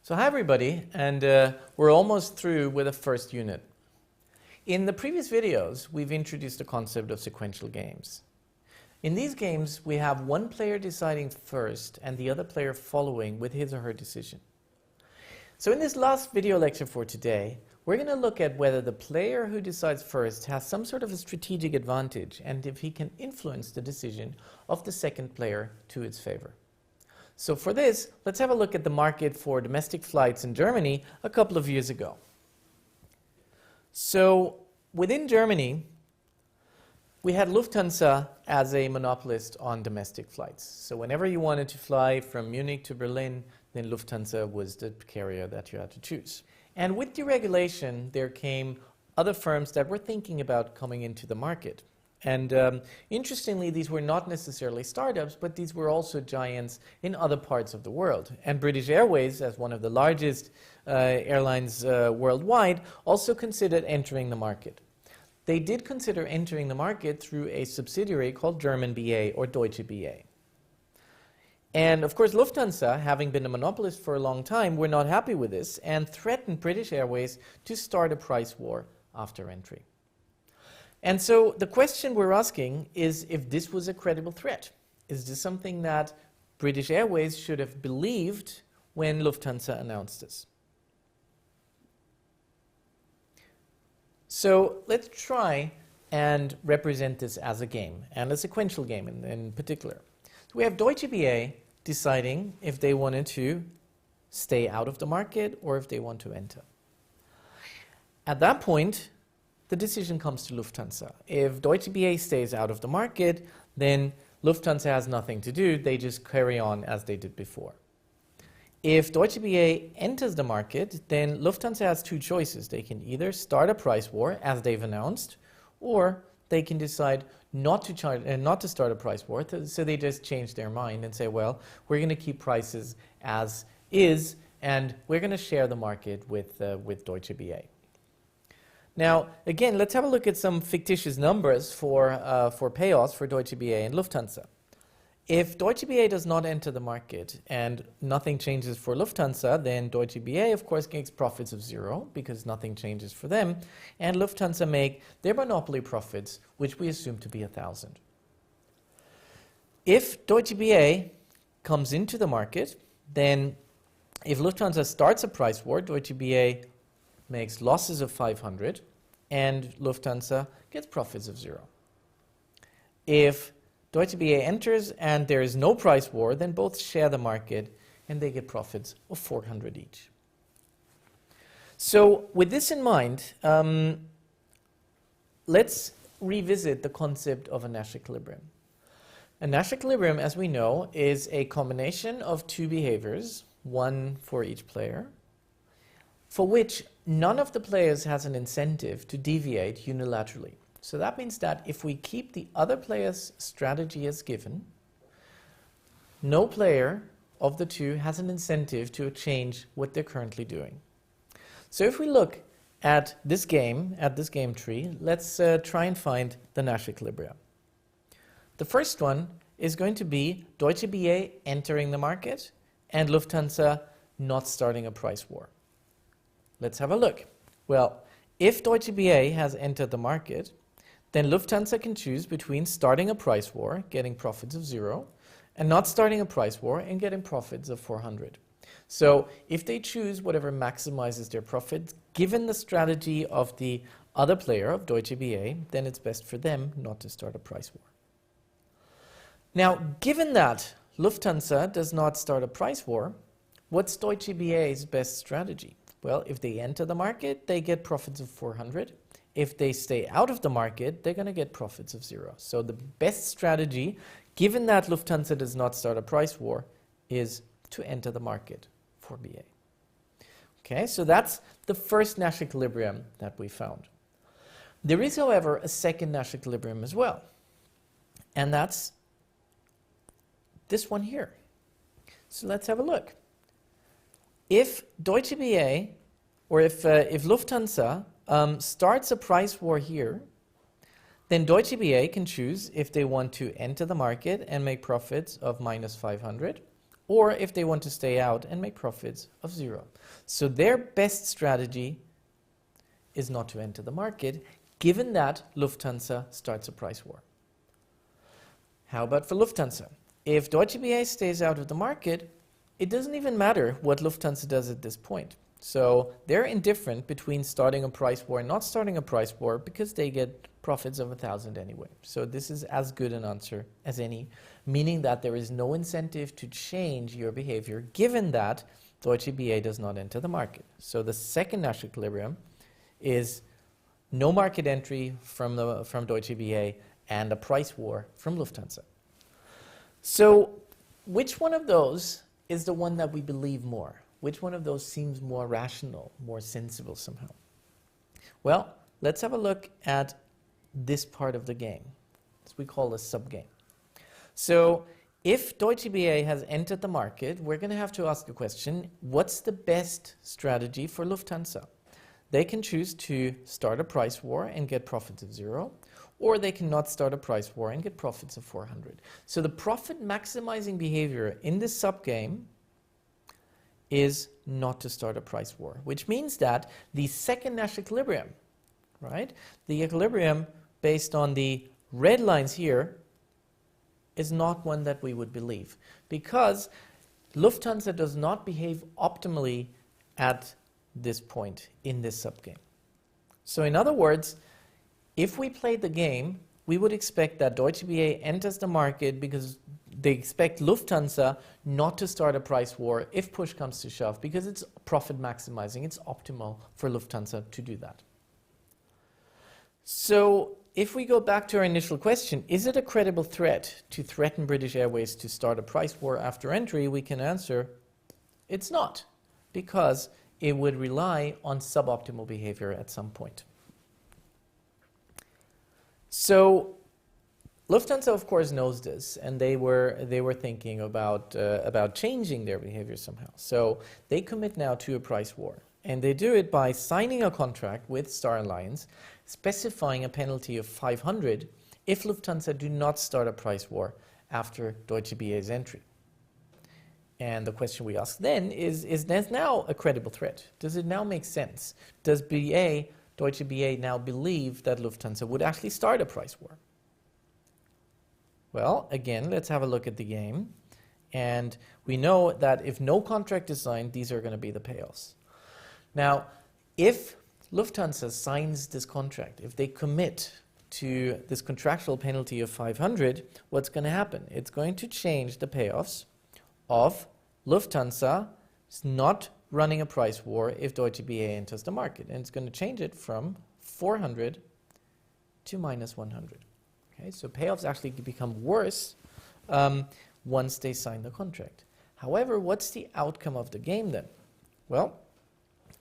So hi everybody, and we're almost through with the first unit. In the previous videos, we've introduced the concept of sequential games. In these games, we have one player deciding first and the other player following with his or her decision. So in this last video lecture for today, we're going to look at whether the player who decides first has some sort of a strategic advantage and if he can influence the decision of the second player to its favor. So for this, let's have a look at the market for domestic flights in Germany a couple of years ago. So within Germany, we had Lufthansa as a monopolist on domestic flights. So whenever you wanted to fly from Munich to Berlin, then Lufthansa was the carrier that you had to choose. And with deregulation, there came other firms that were thinking about coming into the market. And interestingly, these were not necessarily startups, but these were also giants in other parts of the world. And British Airways, as one of the largest airlines worldwide, also considered entering the market. They did consider entering the market through a subsidiary called German BA or Deutsche BA. And of course, Lufthansa, having been a monopolist for a long time, were not happy with this and threatened British Airways to start a price war after entry. And so the question we're asking is if this was a credible threat. Is this something that British Airways should have believed when Lufthansa announced this? So let's try and represent this as a game, and a sequential game in particular. So we have Deutsche BA deciding if they wanted to stay out of the market or if they want to enter. At that point, the decision comes to Lufthansa. If Deutsche BA stays out of the market, then Lufthansa has nothing to do. They just carry on as they did before. If Deutsche BA enters the market, then Lufthansa has two choices. They can either start a price war, as they've announced, or they can decide not to start a price war. So they just change their mind and say, well, we're going to keep prices as is, and we're going to share the market with Deutsche BA. Now, again, let's have a look at some fictitious numbers for payoffs for Deutsche BA and Lufthansa. If Deutsche BA does not enter the market and nothing changes for Lufthansa, then Deutsche BA, of course, makes profits of 0 because nothing changes for them, and Lufthansa make their monopoly profits, which we assume to be 1,000. If Deutsche BA comes into the market, then if Lufthansa starts a price war, Deutsche BA makes losses of 500 and Lufthansa gets profits of 0. If Deutsche BA enters and there is no price war, then both share the market and they get profits of 400 each. So with this in mind, let's revisit the concept of a Nash equilibrium. A Nash equilibrium, as we know, is a combination of two behaviors, one for each player, for which none of the players has an incentive to deviate unilaterally. So that means that if we keep the other player's strategy as given, no player of the two has an incentive to change what they're currently doing. So if we look at this game tree, let's try and find the Nash equilibria. The first one is going to be Deutsche BA entering the market and Lufthansa not starting a price war. Let's have a look. Well, if Deutsche BA has entered the market, then Lufthansa can choose between starting a price war, getting profits of 0, and not starting a price war and getting profits of 400. So if they choose whatever maximizes their profits, given the strategy of the other player, of Deutsche BA, then it's best for them not to start a price war. Now, given that Lufthansa does not start a price war, what's Deutsche BA's best strategy? Well, if they enter the market, they get profits of 400. If they stay out of the market, they're going to get profits of 0. So the best strategy, given that Lufthansa does not start a price war, is to enter the market for BA. Okay, so that's the first Nash equilibrium that we found. There is, however, a second Nash equilibrium as well, and that's this one here. So let's have a look. If Deutsche BA, or if Lufthansa starts a price war here, then Deutsche BA can choose if they want to enter the market and make profits of minus 500, or if they want to stay out and make profits of 0. So their best strategy is not to enter the market, given that Lufthansa starts a price war. How about for Lufthansa? If Deutsche BA stays out of the market, it doesn't even matter what Lufthansa does at this point. So they're indifferent between starting a price war and not starting a price war because they get profits of 1,000 anyway. So this is as good an answer as any, meaning that there is no incentive to change your behavior given that Deutsche BA does not enter the market. So the second Nash equilibrium is no market entry from Deutsche BA and a price war from Lufthansa. So which one of those is the one that we believe more? Which one of those seems more rational, more sensible somehow? Well, let's have a look at this part of the game. This we call a subgame. So if Deutsche BA has entered the market, we're going to have to ask the question, what's the best strategy for Lufthansa? They can choose to start a price war and get profits of 0, or they cannot start a price war and get profits of 400. So the profit maximizing behavior in this subgame is not to start a price war, which means that the second Nash equilibrium, right, the equilibrium based on the red lines here, is not one that we would believe, because Lufthansa does not behave optimally at this point in this subgame. So in other words, if we played the game, we would expect that Deutsche BA enters the market because they expect Lufthansa not to start a price war if push comes to shove, because it's profit maximizing. It's optimal for Lufthansa to do that. So if we go back to our initial question, is it a credible threat to threaten British Airways to start a price war after entry? We can answer, it's not, because it would rely on suboptimal behavior at some point. So Lufthansa, of course, knows this, and they were thinking about changing their behavior somehow. So they commit now to a price war, and they do it by signing a contract with Star Alliance, specifying a penalty of 500 if Lufthansa do not start a price war after Deutsche BA's entry. And the question we ask then is this now a credible threat? Does it now make sense? Does Deutsche BA now believe that Lufthansa would actually start a price war? Well, again, let's have a look at the game. And we know that if no contract is signed, these are going to be the payoffs. Now, if Lufthansa signs this contract, if they commit to this contractual penalty of 500, what's going to happen? It's going to change the payoffs of Lufthansa not running a price war if Deutsche BA enters the market. And it's going to change it from 400 to minus 100. Okay, so payoffs actually become worse once they sign the contract. However, what's the outcome of the game then? Well,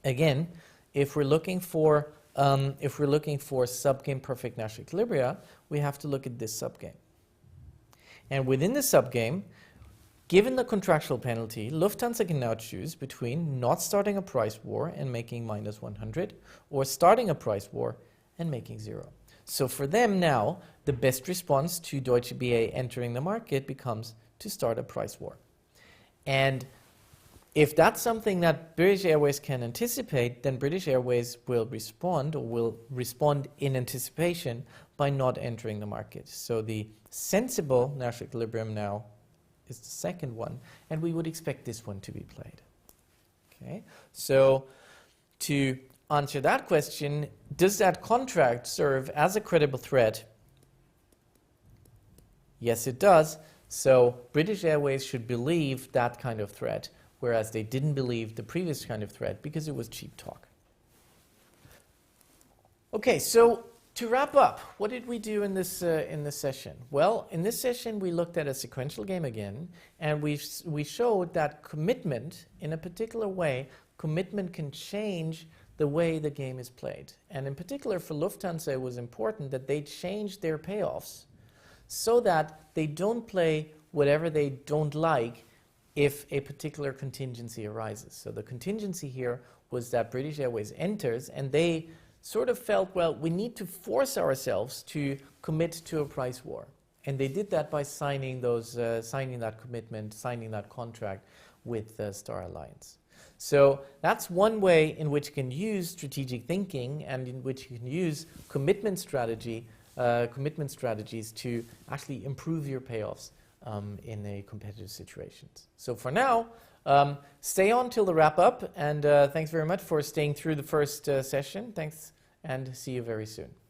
again, if we're looking for subgame perfect Nash equilibria, we have to look at this subgame. And within the subgame, given the contractual penalty, Lufthansa can now choose between not starting a price war and making minus 100, or starting a price war and making 0. So for them now, the best response to Deutsche BA entering the market becomes to start a price war. And if that's something that British Airways can anticipate, then British Airways will respond, or will respond in anticipation by not entering the market. So the sensible Nash equilibrium now is the second one, and we would expect this one to be played. Okay, so to answer that question, does that contract serve as a credible threat? Yes, it does. So British Airways should believe that kind of threat, whereas they didn't believe the previous kind of threat because it was cheap talk. Okay, so to wrap up, what did we do in this session? Well, in this session we looked at a sequential game again, and we showed that commitment, in a particular way, commitment can change the way the game is played. And in particular for Lufthansa, it was important that they change their payoffs so that they don't play whatever they don't like if a particular contingency arises. So the contingency here was that British Airways enters, and they sort of felt, well, we need to force ourselves to commit to a price war. And they did that by signing that commitment, signing that contract with the Star Alliance. So that's one way in which you can use strategic thinking and in which you can use commitment strategies to actually improve your payoffs in a competitive situations. So for now, stay on till the wrap up, and thanks very much for staying through the first session. Thanks, and see you very soon.